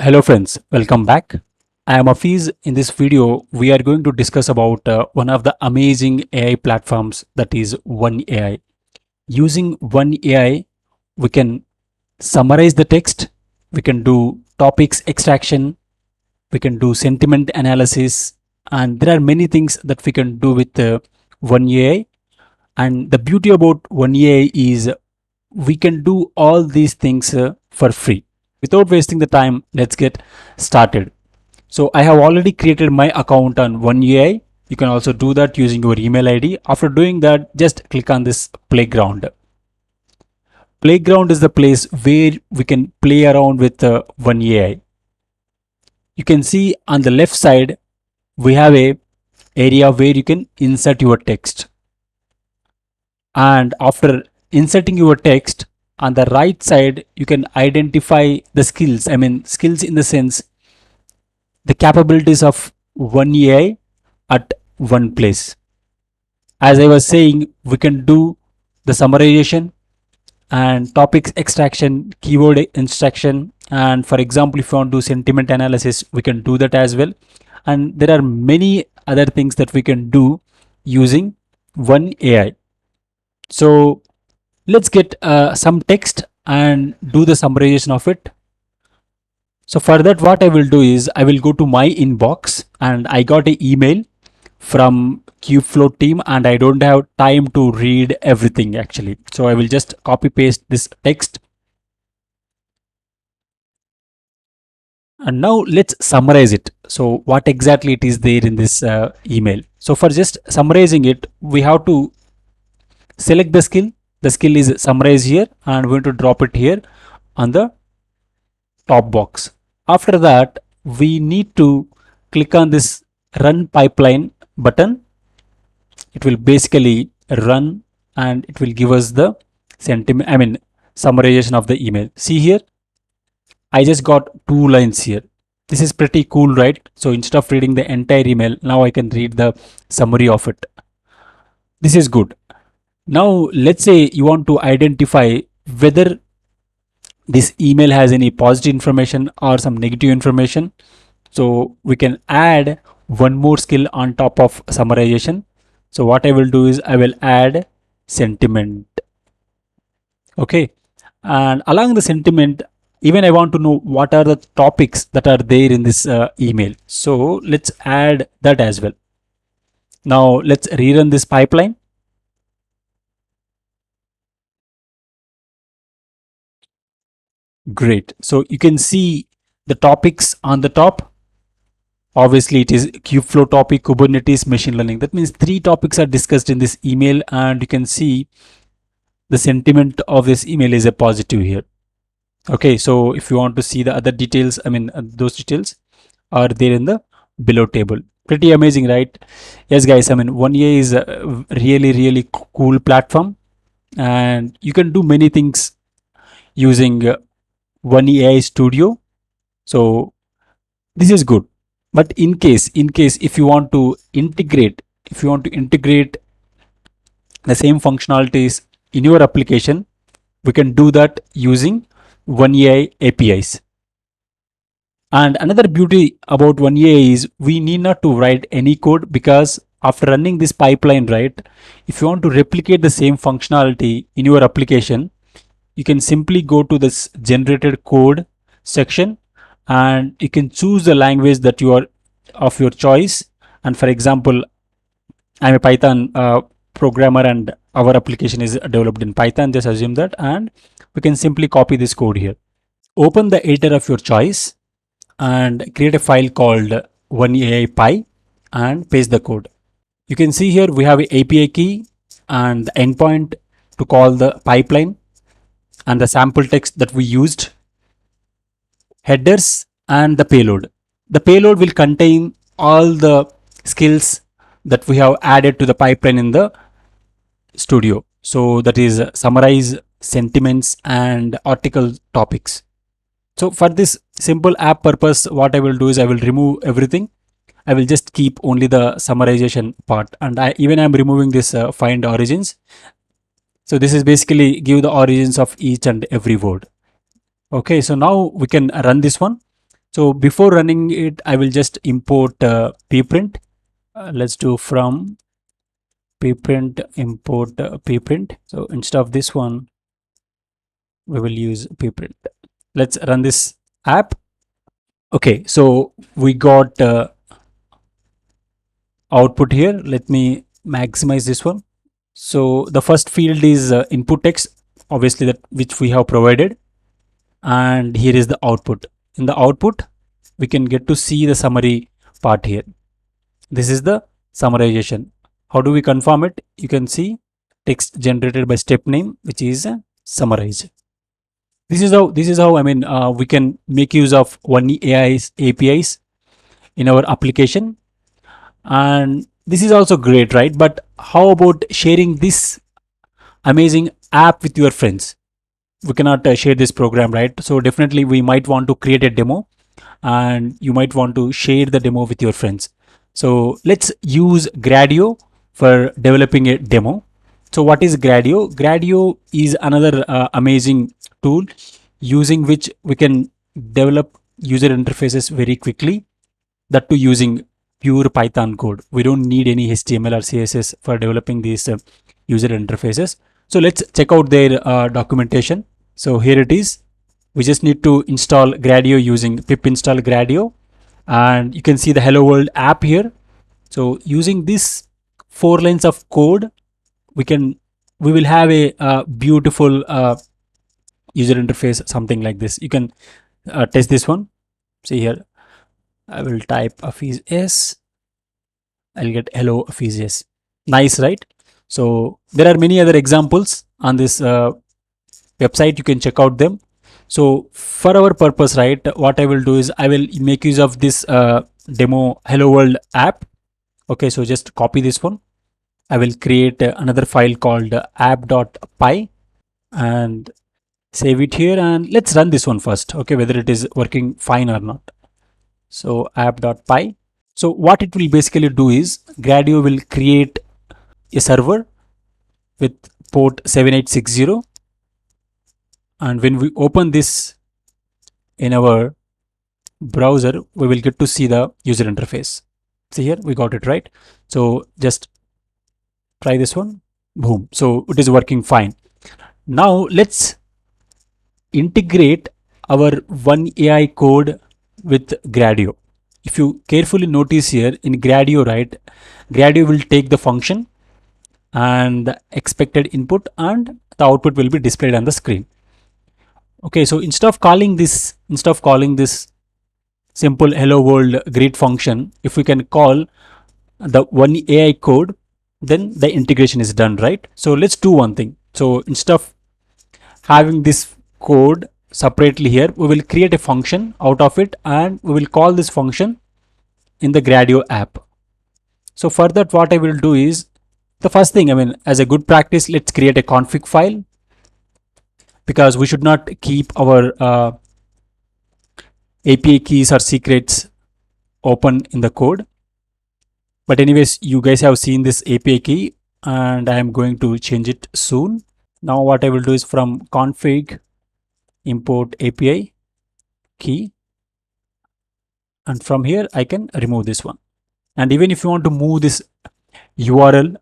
Hello friends, welcome back. I am Afiz. In this video, we are going to discuss about one of the amazing AI platforms that is OneAI. Using OneAI, we can summarize the text, we can do topics extraction, we can do sentiment analysis, and there are many things that we can do with OneAI. And the beauty about OneAI is we can do all these things for free. Without wasting the time, let's get started. So I have already created my account on OneAI. You can also do that using your email ID. After doing that, just click on this playground. Playground is the place where we can play around with OneAI. You can see on the left side, we have a area where you can insert your text. And after inserting your text, on the right side, you can identify the skills. I mean, skills in the sense the capabilities of OneAI at one place. As I was saying, we can do the summarization and topics extraction, keyword extraction, and for example, if you want to do sentiment analysis, we can do that as well. And there are many other things that we can do using OneAI. So let's get some text and do the summarization of it. So for that, what I will do is I will go to my inbox and I got an email from Kubeflow team and I don't have time to read everything actually. So I will just copy paste this text. And now let's summarize it. So what exactly it is there in this email. So for just summarizing it, we have to select the skill. The skill is summarized here and we're going to drop it here on the top box. After that, we need to click on this run pipeline button. It will basically run and it will give us the summarization of the email. See here, I just got 2 lines here. This is pretty cool, right? So instead of reading the entire email, now I can read the summary of it. This is good. Now let's say you want to identify whether this email has any positive information or some negative information. So we can add one more skill on top of summarization. So what I will do is I will add sentiment. Okay. And along the sentiment, even I want to know what are the topics that are there in this email. So let's add that as well. Now let's rerun this pipeline. Great. So you can see the topics on the top. Obviously, it is Kubeflow topic, Kubernetes, machine learning. That means 3 topics are discussed in this email, and you can see the sentiment of this email is a positive here. Okay, so if you want to see the other details, those details are there in the below table. Pretty amazing, right? Yes, guys. OneAI is a really cool platform, and you can do many things using OneAI Studio. So this is good. But in case if you want to integrate the same functionalities in your application, we can do that using OneAI APIs. And another beauty about OneAI is we need not to write any code, because after running this pipeline, right, if you want to replicate the same functionality in your application, you can simply go to this generated code section and you can choose the language that you are of your choice. And for example, I'm a Python programmer and our application is developed in Python. Just assume that, and we can simply copy this code here. Open the editor of your choice and create a file called OneAI and paste the code. You can see here we have a API key and the endpoint to call the pipeline and the sample text that we used, headers, and the payload. The payload will contain all the skills that we have added to the pipeline in the studio. So that is summarize, sentiments, and article topics. So for this simple app purpose, what I will do is I will remove everything. I will just keep only the summarization part, and I'm removing this find origins. So this is basically give the origins of each and every word. Okay, so now we can run this one. So before running it, I will just import pprint. Let's do from pprint import pprint. So instead of this one, we will use pprint. Let's run this app. Okay, so we got output here. Let me maximize this one. So the first field is input text, obviously that which we have provided, and here is the output. In the output, we can get to see the summary part here. This is the summarization. How do we confirm it? You can see text generated by step name, which is summarize. This is how I mean we can make use of OneAI's APIs in our application, and this is also great, right? But how about sharing this amazing app with your friends? We cannot share this program, right? So definitely we might want to create a demo, and you might want to share the demo with your friends. So let's use Gradio for developing a demo. So what is Gradio? Gradio is another amazing tool using which we can develop user interfaces very quickly, that too using pure Python code. We don't need any HTML or CSS for developing these user interfaces. So let's check out their documentation. So here it is. We just need to install Gradio using pip install Gradio, and you can see the Hello World app here. So using this 4 lines of code, we will have a beautiful user interface, something like this. You can test this one. See here, I will type Hafiz S. I'll get hello Hafiz S. Nice, right? So there are many other examples on this website. You can check out them. So for our purpose, right, what I will do is I will make use of this demo Hello World app. Okay, so just copy this one. I will create another file called app.py and save it here, and let's run this one first. Okay, whether it is working fine or not. So app.py. So what it will basically do is Gradio will create a server with port 7860, and when we open this in our browser, we will get to see the user interface. See here, we got it right. So just try this one. Boom. So it is working fine. Now let's integrate our OneAI code with Gradio. If you carefully notice here in Gradio, right, Gradio will take the function and the expected input, and the output will be displayed on the screen. Okay, so instead of calling this simple hello world greet function, if we can call the OneAI code, then the integration is done, right? So let's do one thing. So instead of having this code separately here, we will create a function out of it, and we will call this function in the Gradio app. So for that, what I will do is, the first thing, I mean, as a good practice, let's create a config file, because we should not keep our API keys or secrets open in the code. But anyways, you guys have seen this API key, and I am going to change it soon. Now what I will do is from config import API key, and from here I can remove this one. And even if you want to move this URL,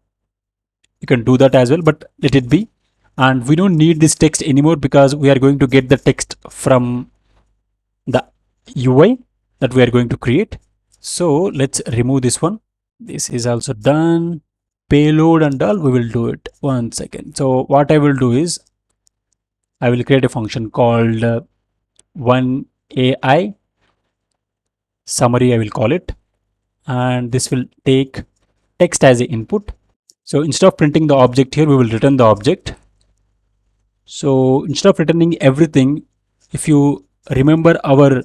you can do that as well, but let it be. And we don't need this text anymore, because we are going to get the text from the UI that we are going to create. So let's remove this one. This is also done. Payload and all, we will do it. One second. So what I will do is I will create a function called OneAI summary, I will call it, and this will take text as an input. So instead of printing the object here, we will return the object. So instead of returning everything, if you remember our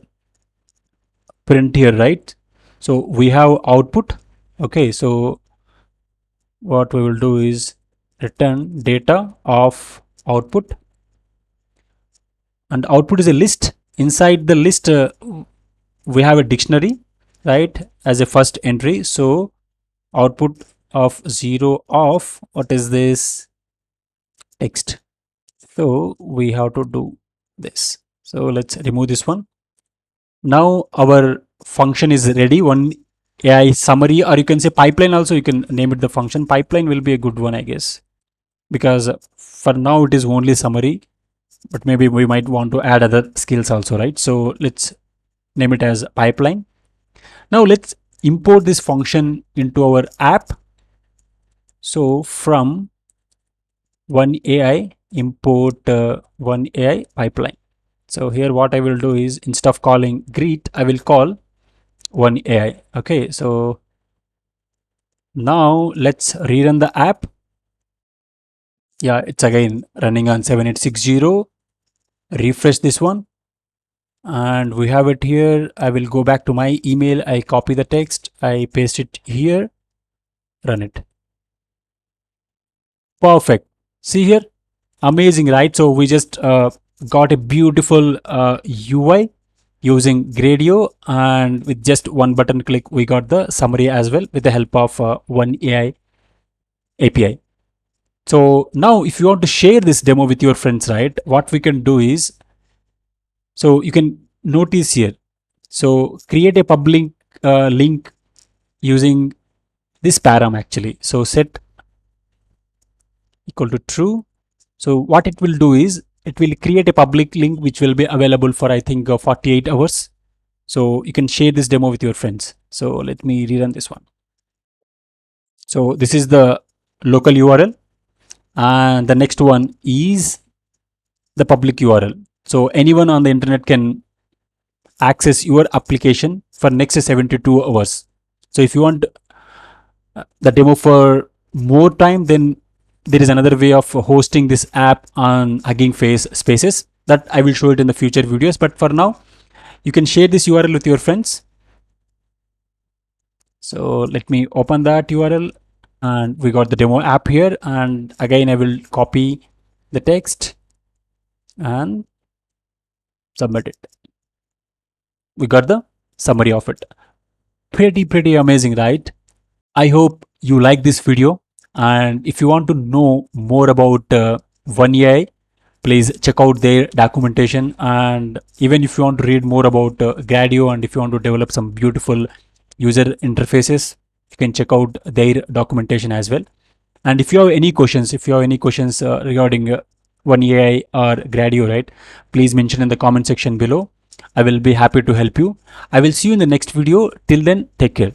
print here, right? So we have output. Okay, so what we will do is return data of output, and output is a list. Inside the list, we have a dictionary, right, as a first entry. So output of 0 of what is this text. So we have to do this. So let's remove this one. Now our function is ready. One AI summary, or you can say pipeline also, you can name it the function. Pipeline will be a good one, I guess, because for now it is only summary, but maybe we might want to add other skills also, right? So let's name it as pipeline. Now let's import this function into our app. So from OneAI, import OneAI pipeline. So here what I will do is, instead of calling greet, I will call OneAI. Okay, so now let's rerun the app. Yeah, it's again running on 7860. Refresh this one and we have it here. I will go back to my email. I copy the text, I paste it here, run it. Perfect. See here, amazing, right? So we just got a beautiful UI using Gradio, and with just one button click, we got the summary as well with the help of OneAI API. So now if you want to share this demo with your friends, right, what we can do is, so you can notice here, so create a public link using this param actually. So set equal to true. So what it will do is, it will create a public link which will be available for I think 48 hours. So you can share this demo with your friends. So let me rerun this one. So this is the local URL, and the next one is the public URL. So anyone on the internet can access your application for next 72 hours. So if you want the demo for more time, then there is another way of hosting this app on Hugging Face Spaces that I will show it in the future videos. But for now, you can share this URL with your friends. So let me open that URL, and we got the demo app here. And again, I will copy the text and submit it. We got the summary of it. Pretty amazing, right? I hope you like this video, and if you want to know more about OneAI, please check out their documentation. And even if you want to read more about Gradio, and if you want to develop some beautiful user interfaces, you can check out their documentation as well. And if you have any questions, regarding OneAI or Gradio, right, please mention in the comment section below. I will be happy to help you. I will see you in the next video. Till then, take care.